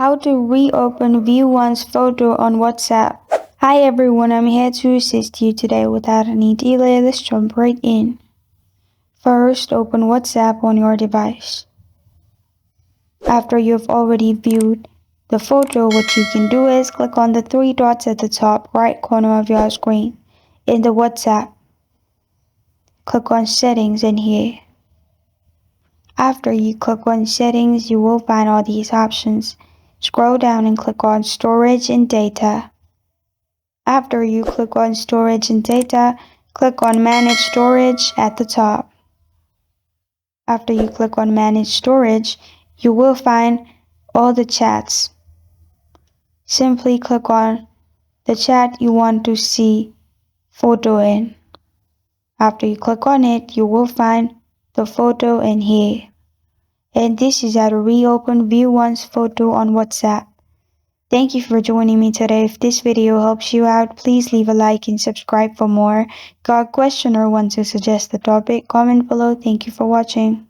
How to reopen view one's photo on WhatsApp. Hi everyone, I'm here to assist you today. Without any delay, let's jump right in. First, open WhatsApp on your device. After you've already viewed the photo, what you can do is click on the three dots at the top right corner of your screen. In the WhatsApp, click on Settings in here. After you click on Settings, you will find all these options. Scroll down and click on Storage and Data. After you click on Storage and Data, click on Manage Storage at the top. After you click on Manage Storage, you will find all the chats. Simply click on the chat you want to see photo in. After you click on it, you will find the photo in here. And this is how to reopen view one's photo on WhatsApp. Thank you for joining me today. If this video helps you out, please leave a like and subscribe for more. Got a question or want to suggest a topic? Comment below. Thank you for watching.